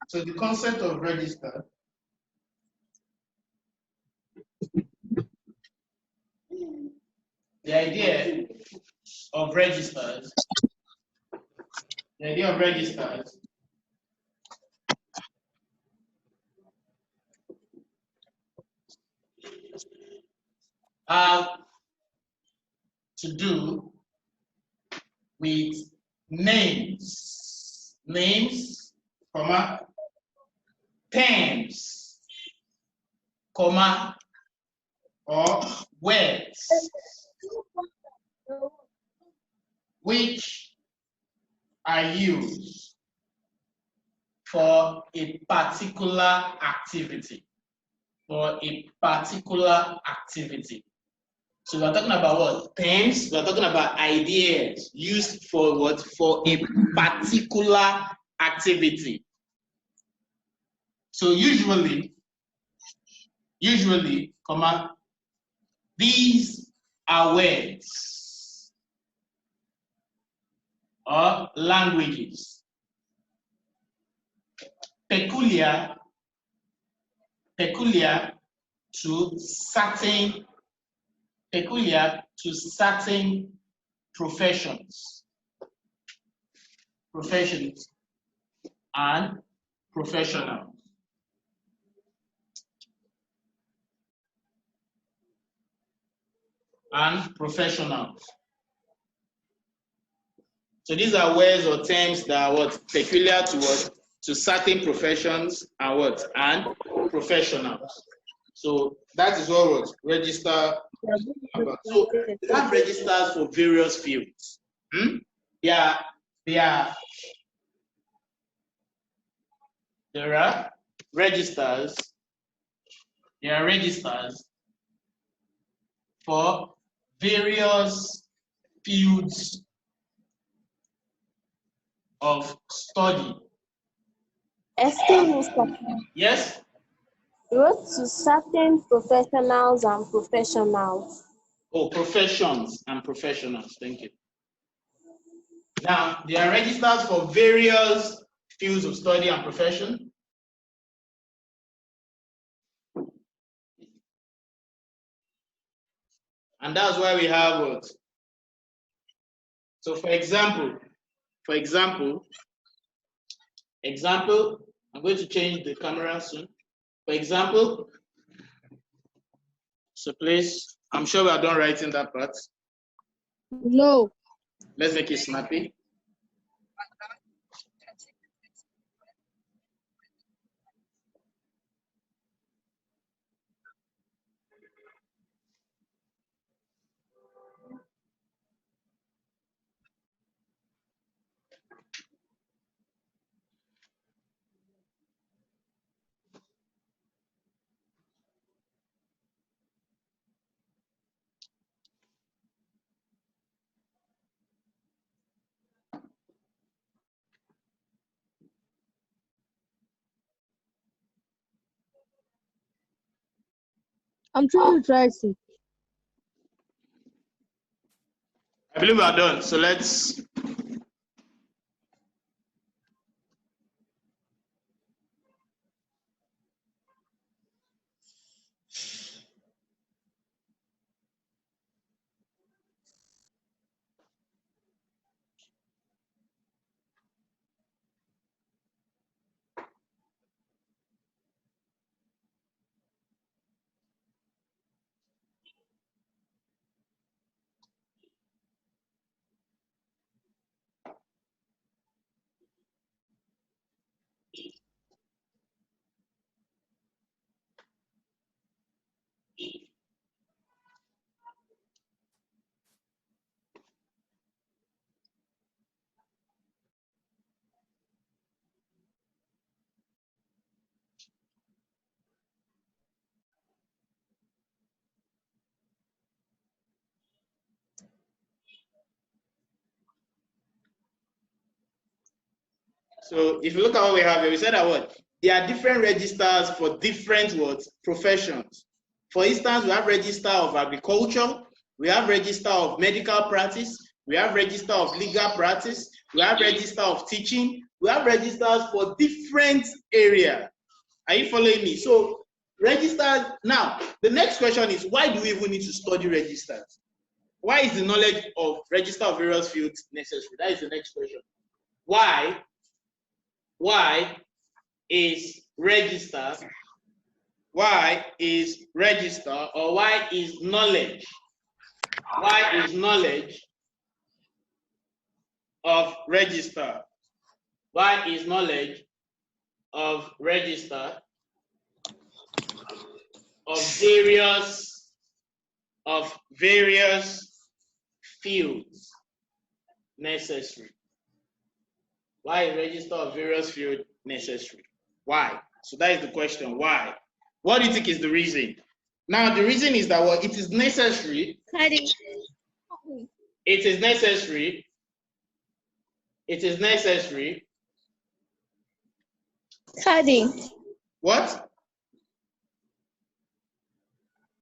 So the concept of register the idea of registers have to do with names, comma, terms, comma, or words which are used for a particular activity. So we're talking about what? Terms. We're talking about ideas used for what? For a particular activity. So usually, comma, these are words or languages peculiar to certain professions and professionals. So these are words or terms that are what? Peculiar to what? To certain professions and what? And professionals. So that is what register about. So we have registers for various fields. There are registers for various fields of study. Excuse me, Yes? wrote to certain professionals and professionals. Oh, professions and professionals. Thank you. Now, there are registers for various fields of study and profession. And that's why we have what? So for example, I'm going to change the camera soon. For example, so please, I'm sure we are done writing that part. No. Let's make it snappy. I'm trying to write it. I believe we are done. So let's. So if you look at what we have here, we said that what? There are different registers for different what? Professions. For instance, we have register of agriculture, we have register of medical practice, We have register of legal practice. We have register of teaching. We have registers for different areas. Are you following me? So registers. Now, the next question is, why do we even need to study registers? Why is the knowledge of register of various fields necessary? That is the next question. Why is register? Why is register, or why is knowledge? Why is knowledge of register? Why is knowledge of register of various fields necessary? Why is register of various fields necessary? Why? So that is the question. Why? What do you think is the reason? Now, the reason is that it is necessary. It is necessary. It is necessary. What?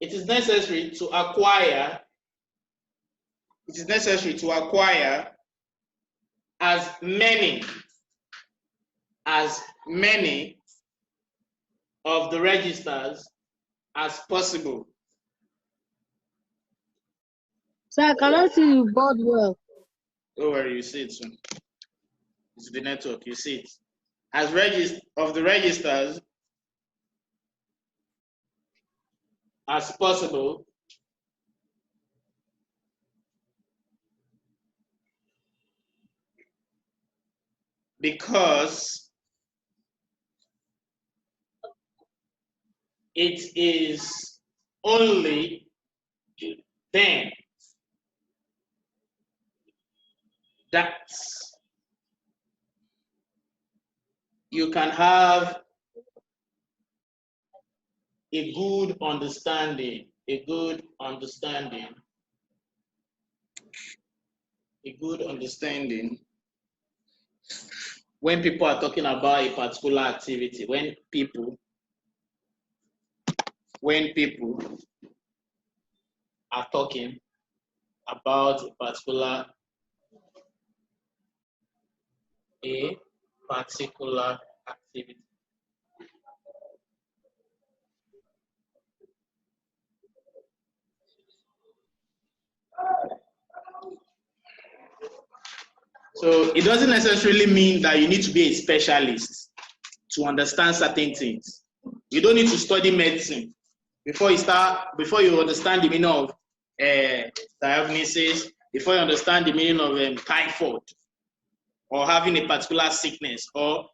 It is necessary to acquire. It is necessary to acquire as many of the registers as possible. So I cannot see you board well. Don't worry, you see it soon. It's the network, you see it. As of the registers as possible, because it is only then that you can have a good understanding, when people are talking about a particular activity, when people are talking about a particular activity. So it doesn't necessarily mean that you need to be a specialist to understand certain things. You don't need to study medicine before you understand the meaning of diagnosis, before you understand the meaning of typhoid, or having a particular sickness, or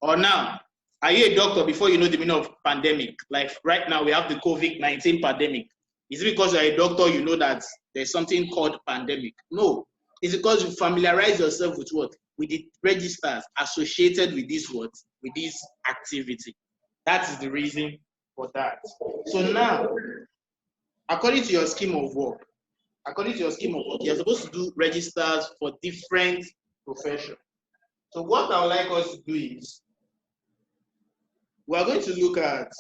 now, are you a doctor before you know the meaning of pandemic? Like right now, we have the COVID-19 pandemic. Is it because you're a doctor you know that there's something called pandemic? No. It's because you familiarize yourself with what? With the registers associated with this what? With this activity. That is the reason for that. So now, according to your scheme of work, you're supposed to do registers for different professions. So what I would like us to do is, we're going to look at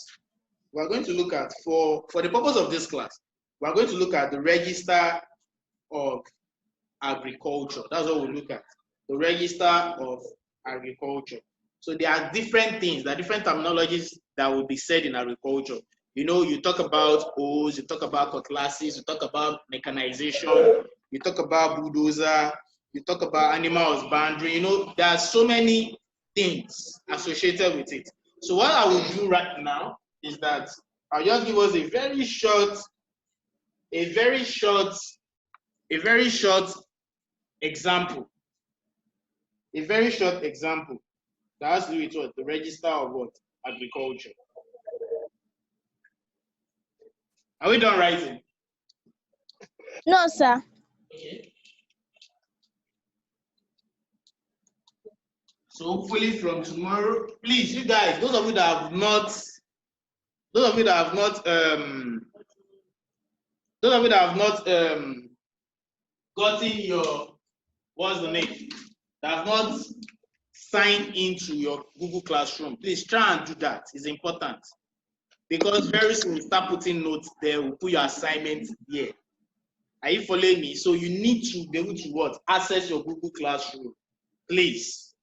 for the purpose of this class, we're going to look at the register of agriculture. That's what we'll look at. The register of agriculture. So there are different things, there are different terminologies that will be said in agriculture. You know, you talk about hoes, you talk about cutlasses, you talk about mechanization, you talk about bulldozer, you talk about animal husbandry. You know, there are so many things associated with it. So what I will do right now is that I'll just give us a very short example. A very short example that has to do with what? The register of what? Agriculture. Are we done writing? No, sir. Okay. So hopefully from tomorrow, please, you guys, those of you that have not gotten your, what's the name? That have not signed into your Google Classroom, please try and do that. It's important. Because very soon we start putting notes there, we'll put your assignments here. Are you following me? So you need to be able to what? Access your Google Classroom, please.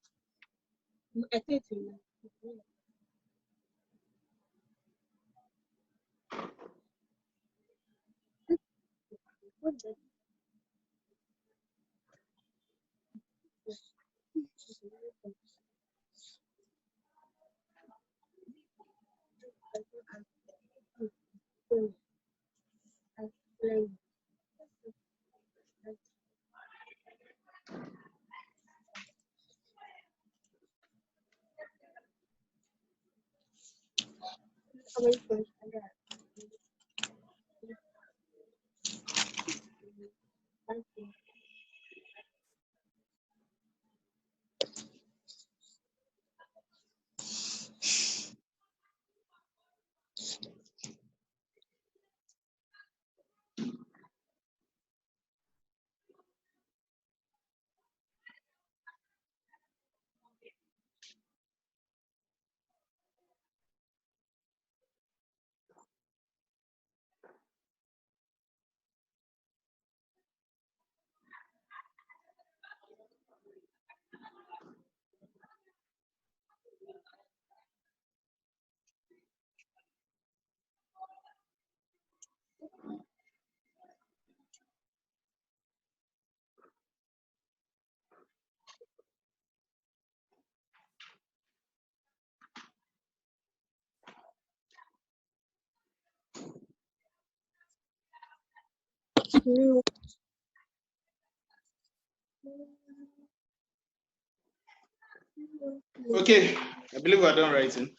Okay, I believe we're done writing.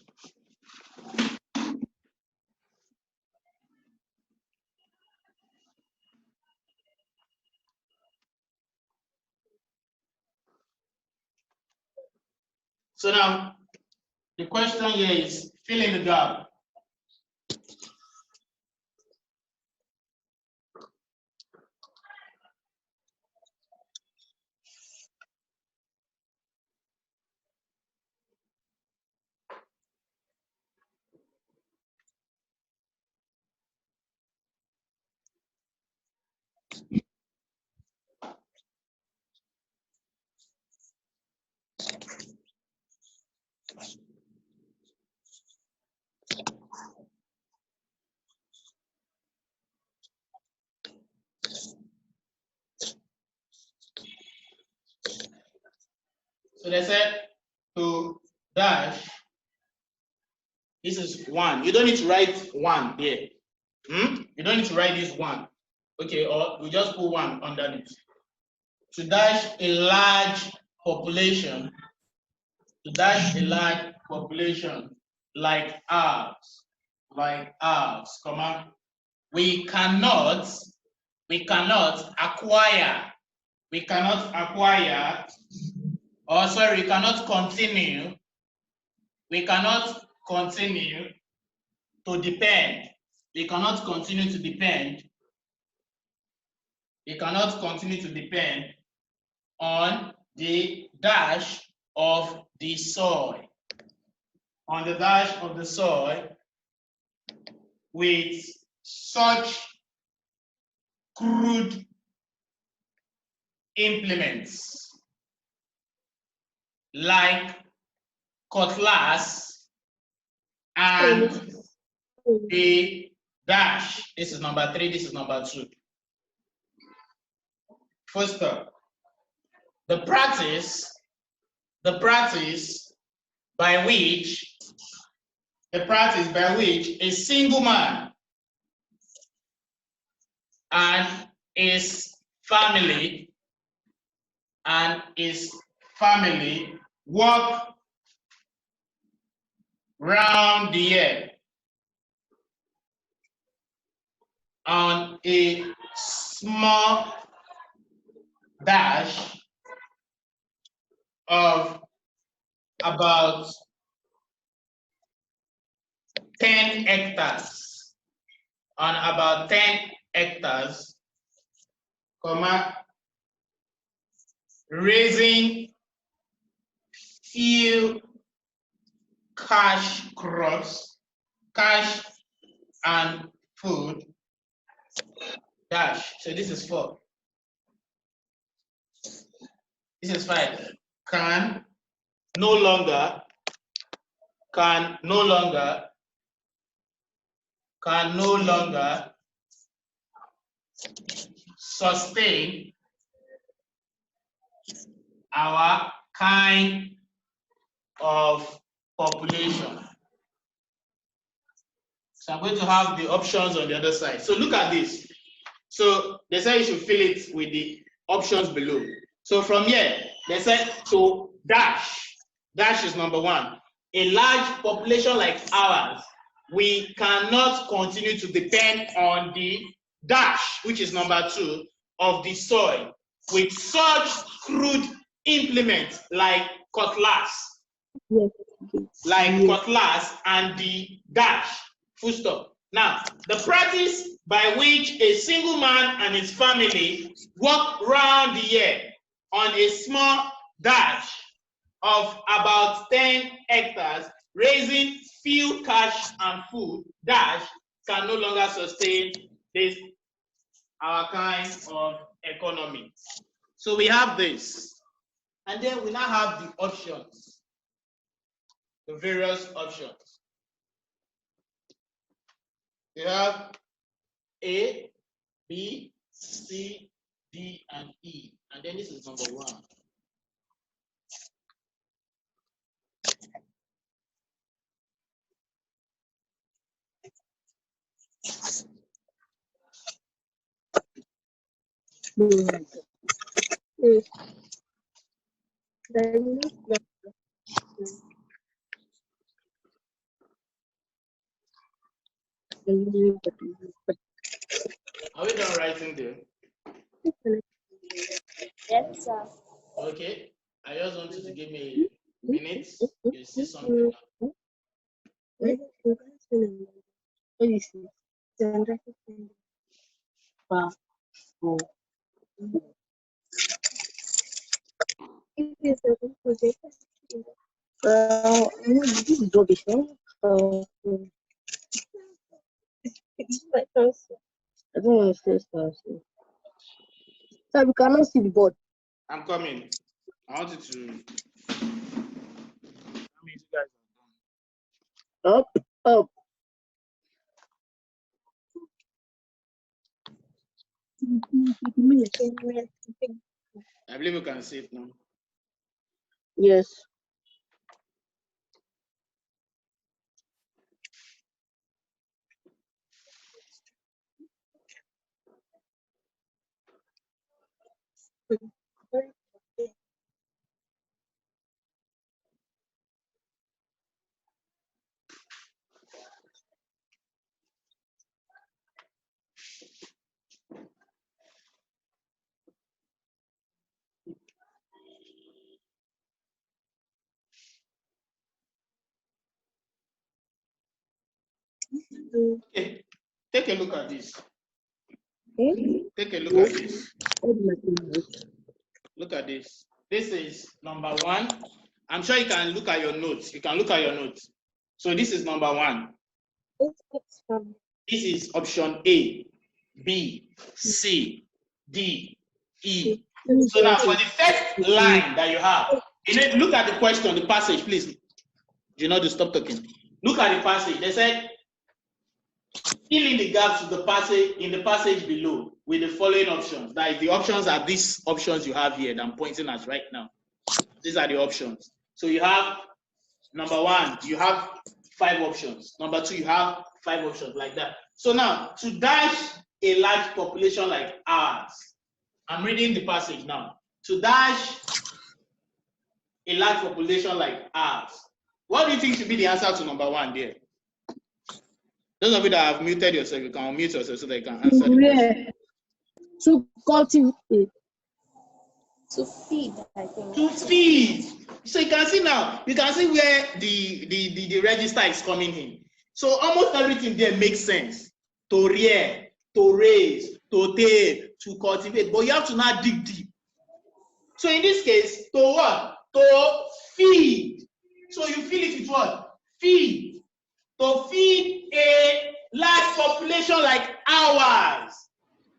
So now, the question here is fill in the gap. So they said to dash, this is 1. You don't need to write 1 here. You don't need to write this 1. Okay, or we just put 1 underneath. To dash a large population, like ours, comma, we cannot acquire, or sorry, we cannot continue to depend. We cannot continue to depend on the dash of the soil. On the dash of the soil with such crude implements like cutlass and a dash. This is number 3, this is number 2. First up, the practice by which a single man and his family work round the year on a small dash of about 10 hectares, comma, raising few cash crops, cash and food, dash. So this is 4. This is 5. Can no longer sustain our kind of population. So I'm going to have the options on the other side. So look at this. So they say you should fill it with the options below. So from here, they said to dash. Dash is number 1. A large population like ours, we cannot continue to depend on the dash, which is number 2, of the soil with such crude implements like cutlass. Yes. Cutlass and the dash. Full stop. Now, the practice by which a single man and his family work round the year on a small dash of about 10 hectares, raising few cash and food, dash can no longer sustain this our kind of economy. So we have this, and then we now have the options, the various options. You have A, B, C, D, and E, and then this is number 1. Are we done writing there? Yes, sir. Okay. I just want you to give me a minute. You see something now. This is rubbish. I don't want to say stuff. Sir, we cannot see the board. I'm coming. I want you to. How many you guys have done? Up. I believe you can see it now. Yes. Okay. Take a look at this. Take a look at this. Look at this. This is number 1. I'm sure you can look at your notes. You can look at your notes. So this is number 1. This is option A, B, C, D, E. So now for the first line that you have, you need to look at the question, the passage, please. You know to stop talking. Look at the passage. They said, fill in the gaps of the passage in the passage below with the following options. That is, the options are these options you have here that I'm pointing at right now. These are the options. So you have number 1, you have 5 options. Number 2, you have 5 options like that. So now, to dash a large population like ours, I'm reading the passage now. To dash a large population like ours, what do you think should be the answer to number 1 there? Those of you that have muted yourself, you can unmute yourself so that you can answer the question. To cultivate. To feed, I think. To feed. So you can see now, you can see where the register is coming in. So almost everything there makes sense. To rear, to raise, to tail, to cultivate. But you have to now dig deep. So in this case, to what? To feed. So you fill it with what? Feed. To feed a large population like ours.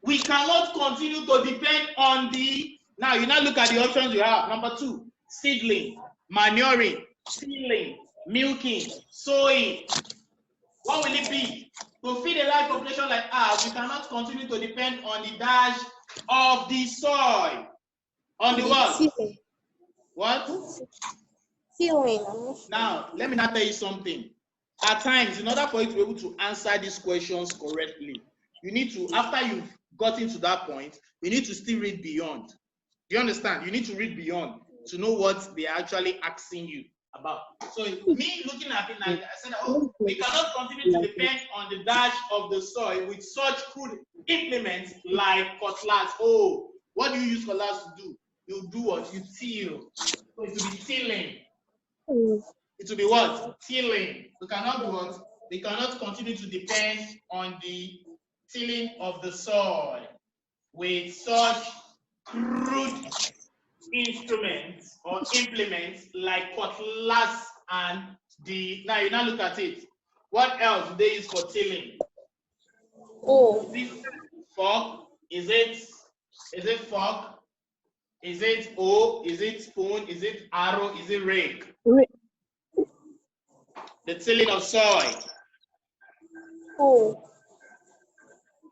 We cannot continue to depend on the, now you now look at the options you have. Number 2, seedling, manuring, seedling, milking, sowing. What will it be? To feed a large population like ours, we cannot continue to depend on the dash of the soil. On the what? Tilling. What? Tilling. Now, let me now tell you something. At times, in order for you to be able to answer these questions correctly, you need to, after you've gotten to that point, you need to still read beyond. Do you understand? You need to read beyond to know what they're actually asking you about. So me looking at it, I said, oh, we cannot continue to depend on the dash of the soil with such crude implements like cutlass. Oh, what do you use cutlass to do? You do what? You till. So it will be tilling. It will be what? Tilling. We cannot do what? We cannot continue to depend on the tilling of the soil with such crude instruments or implements like cutlass and the, now you now look at it. What else do they use for tilling? Oh. Is it fork? Is it fork? Is it hoe? Is it spoon? Is it arrow? Is it rake? The tilling of soil. Oh.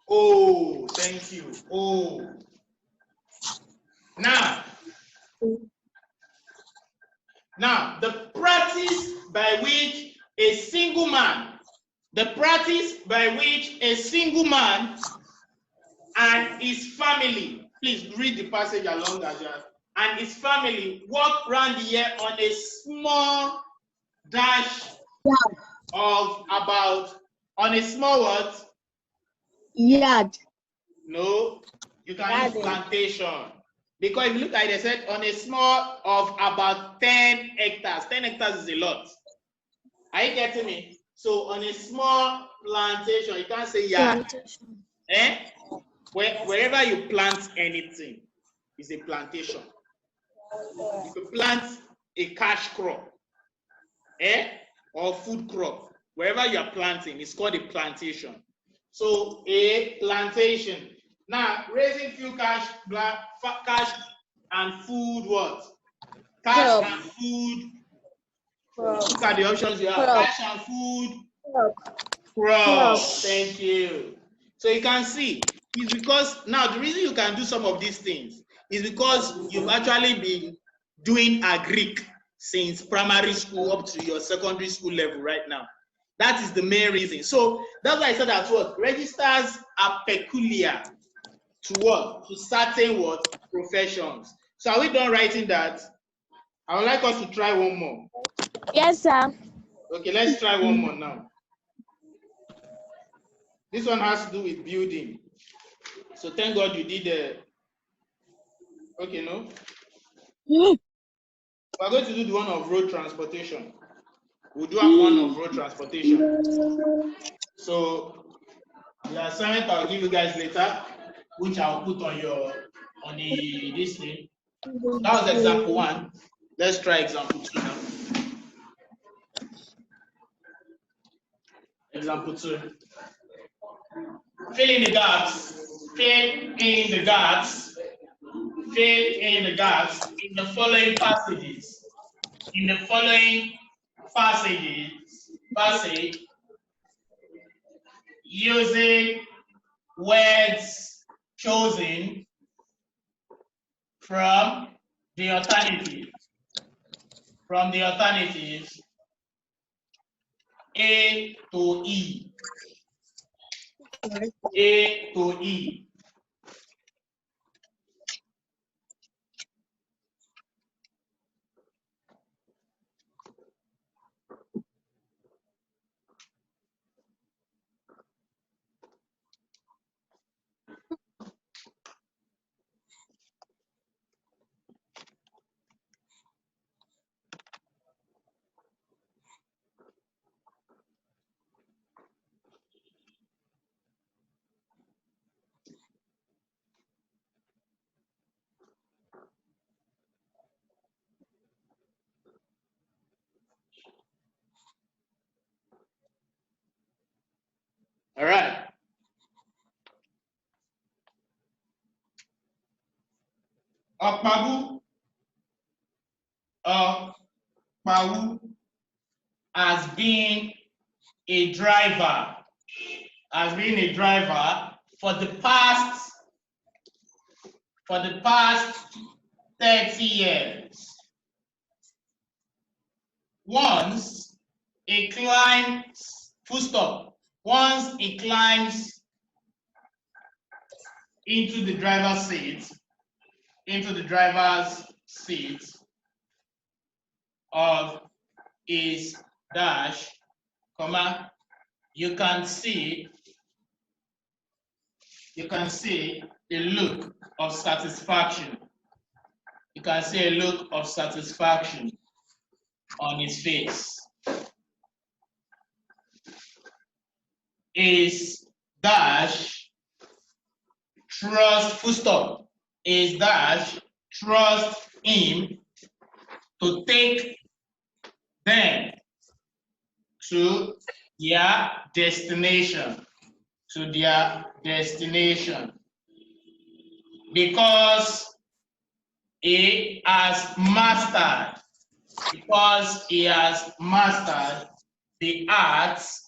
Oh, thank you. Oh. Now, the practice by which a single man and his family, please read the passage along as well, and his family walk round the year on a small dash of about, on a small what? Yard. No, you can use plantation. Because if you look at it, they said on a small of about 10 hectares. 10 hectares is a lot. Are you getting me? So on a small plantation, you can't say yard. Eh? Wherever you plant anything is a plantation. If you plant a cash crop, or food crop, wherever you are planting, it's called a plantation. So a plantation. Now, raising few cash and food what? Cash and food. Look at the options you have. Cash and food. Crop. Thank you. So you can see, it's because, now the reason you can do some of these things is because you've actually been doing agric since primary school up to your secondary school level right now. That is the main reason. So that's why I said that what? Registers are peculiar to what? To certain what? Professions. So are we done writing that? I would like us to try one more. Yes, sir. Okay, let's try one more now. This one has to do with building. So thank God you did the, okay, no? We're going to do the one of road transportation. We'll do one of road transportation. So the assignment I'll give you guys later, which I'll put on this thing. That was example 1. Let's try example 2 now. Example 2. Fill in the gaps. Fill in the gaps. Fill in the gaps in the following passages. In the following passage using words chosen from the alternatives. From the alternatives A to E. A to E. Okpawu has been a driver. For the past 30 years. Once he climbs, full stop. Once he climbs into the driver's seat of his dash, comma, you can see a look of satisfaction. You can see a look of satisfaction on his face. His dash trust, full stop. His dash trust him to take them to their destination. Because he has mastered the arts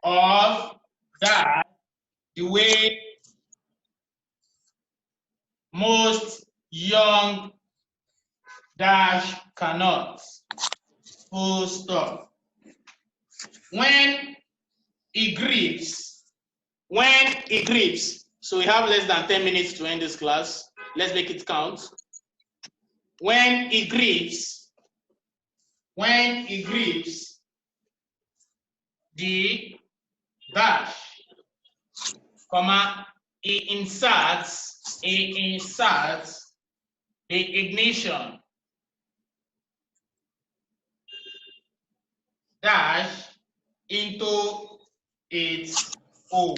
of that the way most young dash cannot. Full stop. When he grips, so we have less than 10 minutes to end this class. Let's make it count. When he grips the dash, comma, he inserts the ignition dash into its hole.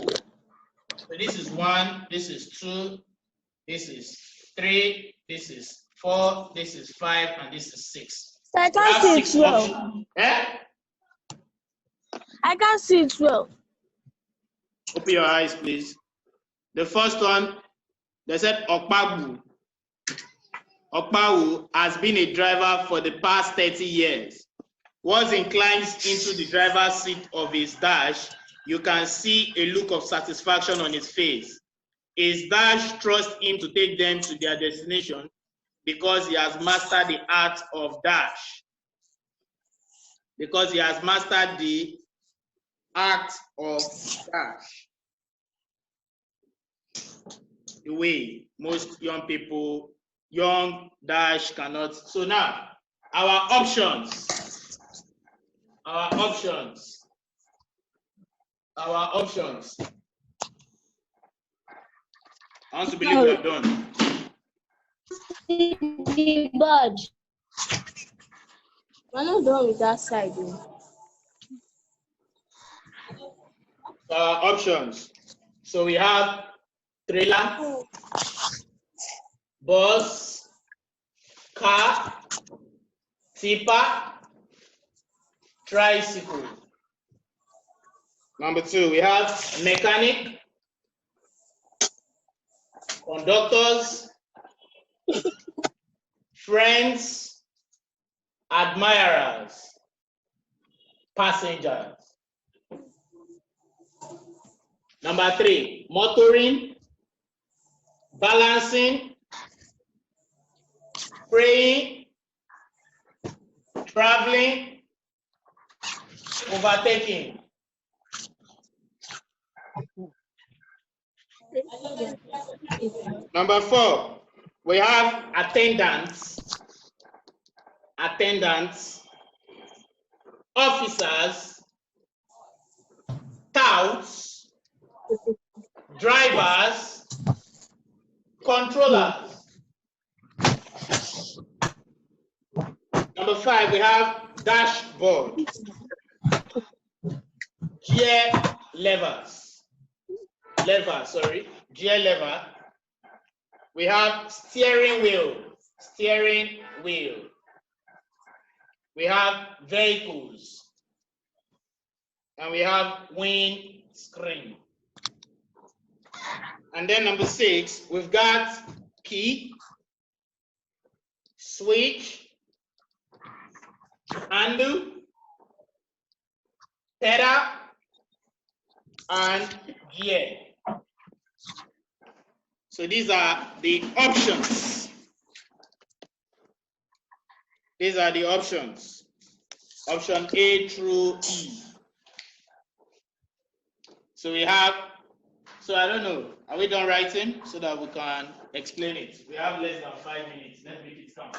So this is 1, this is 2, this is 3, this is 4, this is 5, and this is 6. I can't see it well. I can't see it well. Open your eyes, please. The first one, they said Okpawu. Okpawu has been a driver for the past 30 years. Once he climbs into the driver's seat of his dash, you can see a look of satisfaction on his face. His dash trusts him to take them to their destination because he has mastered the art of dash. Because he has mastered the art of dash. The way most young dash cannot. So now, our options. I want to believe we are done. The bird. We're not done with that side. Our options. So we have trailer, bus, car, tipper, tricycle. Number 2, we have mechanic, conductors, friends, admirers, passengers. Number 3, motoring, balancing, praying, traveling, overtaking. Number 4, we have attendants, officers, touts, drivers, controllers. Number 5, we have dashboard, gear lever. We have steering wheel. We have vehicles. And we have windscreen. And then number 6, we've got key, switch, handle, pedal, and gear. So these are the options. These are the options. Option A through E. So we have, so I don't know, are we done writing so that we can explain it? We have less than 5 minutes. Let's make it count.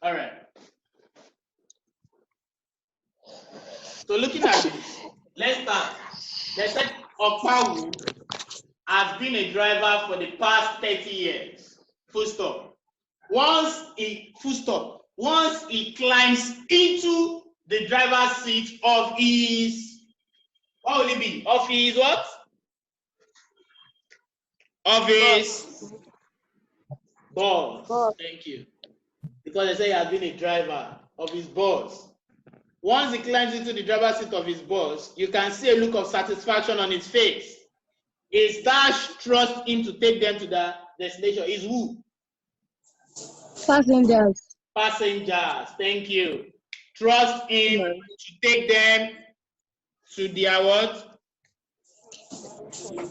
All right. So looking at this, let's start. They said Okpawu has been a driver for the past 30 years. Full stop. Once he climbs into the driver's seat of his, what will it be? Of his what? Of his boss. Thank you. Because they say he has been a driver of his boss. Once he climbs into the driver's seat of his boss, you can see a look of satisfaction on his face. His dash trusts him to take them to the destination. Is who? Passengers. Passengers. Thank you. Trust him to take them to their what?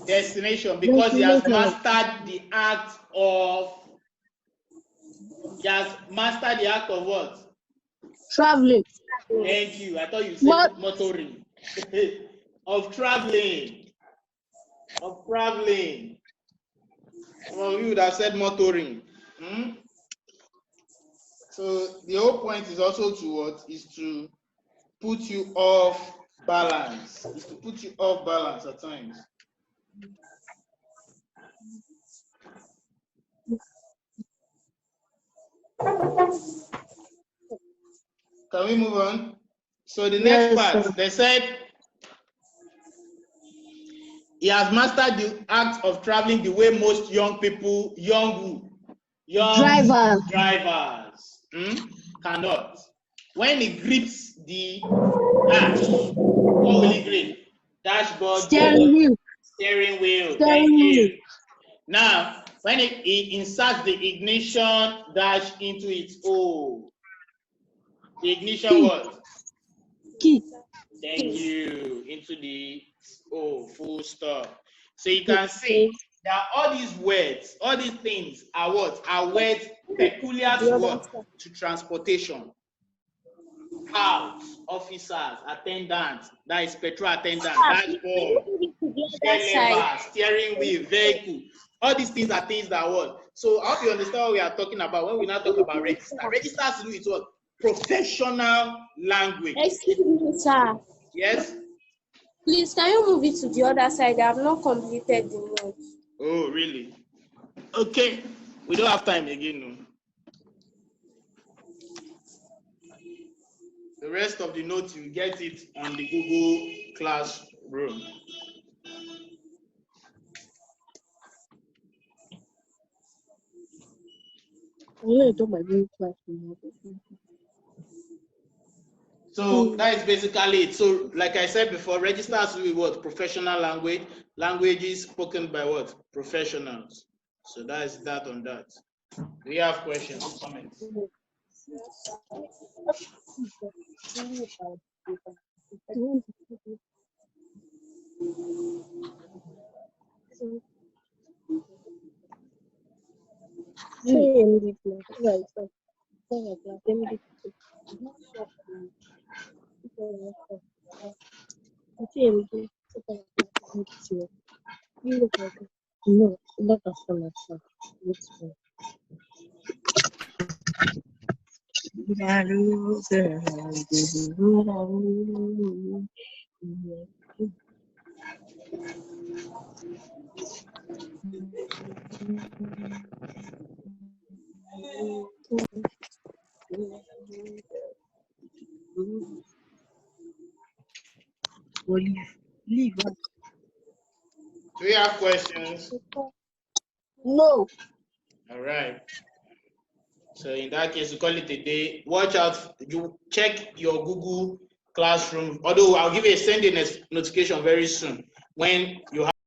Destination, because he has mastered the act of. He has mastered the act of what? Traveling. Thank you. I thought you said motoring. Of traveling. Of traveling. Well, you would have said motoring. So the whole point is also to what? Is to put you off balance. Is to put you off balance at times. Can we move on? So the next part, they said he has mastered the act of traveling the way most young people, young drivers cannot. When he grips the dash, what will he grip? Dashboard, steering wheel. Steering wheel. Thank you. Now, when he inserts the ignition dash into its hole, the ignition Key. what? Key. Thank you. Into the full stop. So you can see that all these words, all these things are what? Are words peculiar to what? To transportation. House, officers, attendants, that is petrol attendant, dashboard, steering wheel, vehicle. All these things are things that what? So I hope you understand what we are talking about when we now talk about register. Register has to do with what? Professional language. Excuse me, sir. Yes? Please, can you move it to the other side? I have not completed the note. Oh, really? Okay. We don't have time again, no. The rest of the notes, you get it on the Google Classroom. So that is basically it. So, like I said before, registers with what? Professional language. Languages spoken by what? Professionals. So that is that on that. Do you have questions, comments? No, not as well as that. Leave. Do we have questions? No. All right. So in that case, we call it a day. Watch out. You check your Google Classroom. Although I'll give you a sending notification very soon when you have